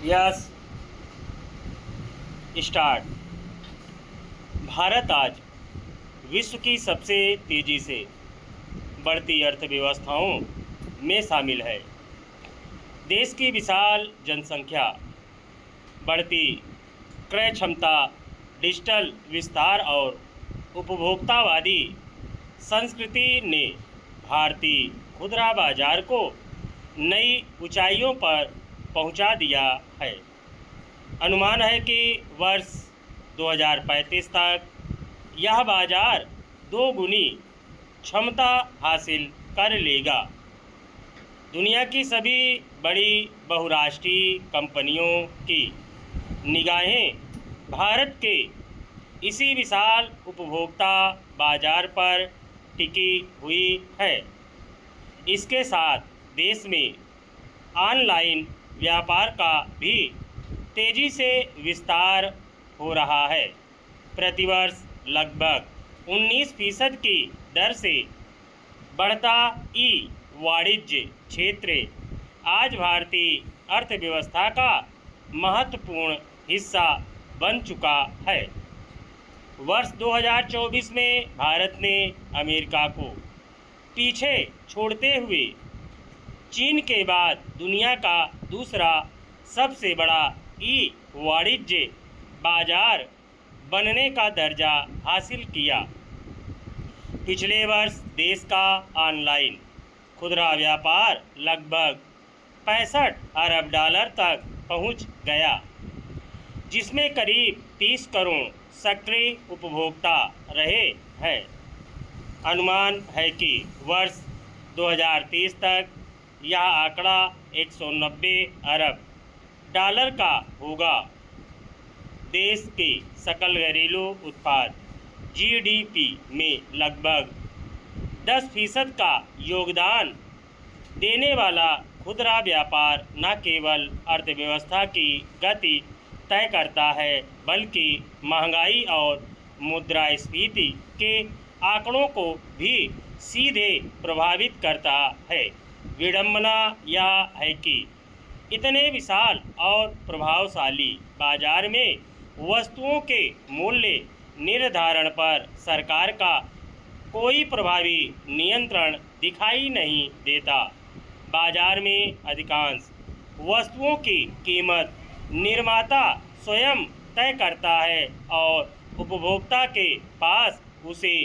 Yes start. Bharat आज विश्व की सबसे तेज़ी से बढ़ती अर्थव्यवस्थाओं में शामिल है। देश की विशाल जनसंख्या, बढ़ती क्रय क्षमता, डिजिटल विस्तार और उपभोक्तावादी संस्कृति ने भारतीय खुदरा बाजार को नई ऊंचाइयों पर पहुंचा दिया है। अनुमान है कि वर्ष 2035 तक यह बाजार दोगुनी क्षमता हासिल कर लेगा। दुनिया की सभी बड़ी बहुराष्ट्रीय कंपनियों की निगाहें भारत के इसी विशाल उपभोक्ता बाजार पर टिकी हुई है। इसके साथ देश में ऑनलाइन व्यापार का भी तेज़ी से विस्तार हो रहा है। प्रतिवर्ष लगभग 19% की दर से बढ़ता वाणिज्य क्षेत्र आज भारतीय अर्थव्यवस्था का महत्वपूर्ण हिस्सा बन चुका है। वर्ष 2024 में भारत ने अमेरिका को पीछे छोड़ते हुए चीन के बाद दुनिया का दूसरा सबसे बड़ा वाणिज्य बाजार बनने का दर्जा हासिल किया। पिछले वर्ष देश का ऑनलाइन खुदरा व्यापार लगभग 65 अरब डॉलर तक पहुंच गया, जिसमें करीब 30 करोड़ सक्रिय उपभोक्ता रहे हैं। अनुमान है कि वर्ष 2030 तक यह आंकड़ा 190 अरब डॉलर का होगा। देश के सकल घरेलू उत्पाद GDP में लगभग 10% का योगदान देने वाला खुदरा व्यापार न केवल अर्थव्यवस्था की गति तय करता है, बल्कि महंगाई और मुद्रास्फीति के आंकड़ों को भी सीधे प्रभावित करता है। विडंबना यह है कि इतने विशाल और प्रभावशाली बाजार में वस्तुओं के मूल्य निर्धारण पर सरकार का कोई प्रभावी नियंत्रण दिखाई नहीं देता। बाजार में अधिकांश वस्तुओं की कीमत निर्माता स्वयं तय करता है और उपभोक्ता के पास उसे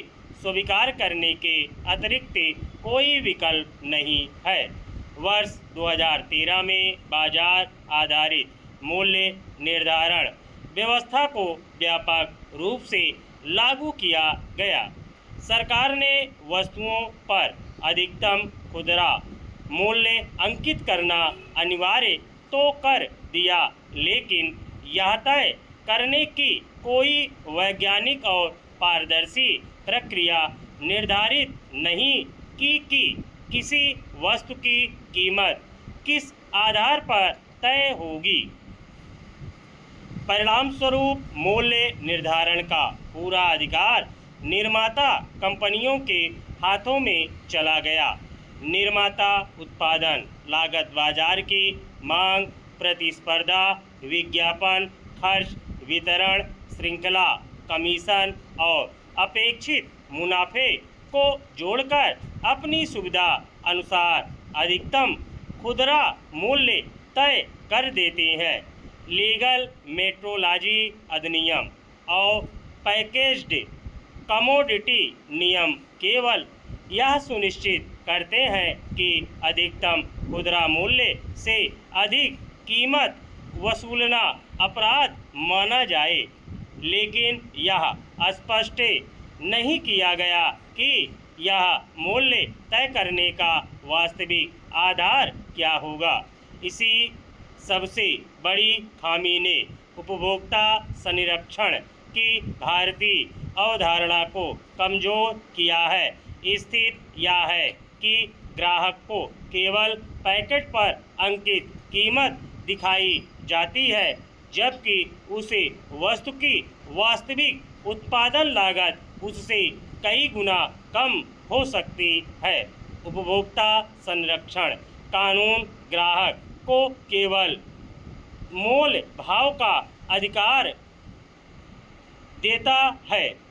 स्वीकार करने के अतिरिक्त कोई विकल्प नहीं है। वर्ष 2013 में बाजार आधारित मूल्य निर्धारण व्यवस्था को व्यापक रूप से लागू किया गया। सरकार ने वस्तुओं पर अधिकतम खुदरा मूल्य अंकित करना अनिवार्य तो कर दिया, लेकिन यह तय करने की कोई वैज्ञानिक और पारदर्शी प्रक्रिया निर्धारित नहीं की कि किसी वस्तु की कीमत किस आधार पर तय होगी। परिणामस्वरूप मूल्य निर्धारण का पूरा अधिकार निर्माता कंपनियों के हाथों में चला गया। निर्माता उत्पादन लागत, बाजार की मांग, प्रतिस्पर्धा, विज्ञापन खर्च, वितरण श्रृंखला, कमीशन और अपेक्षित मुनाफे को जोड़कर अपनी सुविधा अनुसार अधिकतम खुदरा मूल्य तय कर देते हैं। लीगल मेट्रोलॉजी अधिनियम और पैकेज्ड कमोडिटी नियम केवल यह सुनिश्चित करते हैं कि अधिकतम खुदरा मूल्य से अधिक कीमत वसूलना अपराध माना जाए, लेकिन यह स्पष्ट नहीं किया गया कि यह मूल्य तय करने का वास्तविक आधार क्या होगा। इसी सबसे बड़ी खामी ने उपभोक्ता संरक्षण की भारतीय अवधारणा को कमजोर किया है। स्थिति यह है कि ग्राहक को केवल पैकेट पर अंकित कीमत दिखाई जाती है, जबकि उसे वस्तु की वास्तविक उत्पादन लागत उससे कई गुना कम हो सकती है। उपभोक्ता संरक्षण कानून ग्राहक को केवल मोल भाव का अधिकार देता है।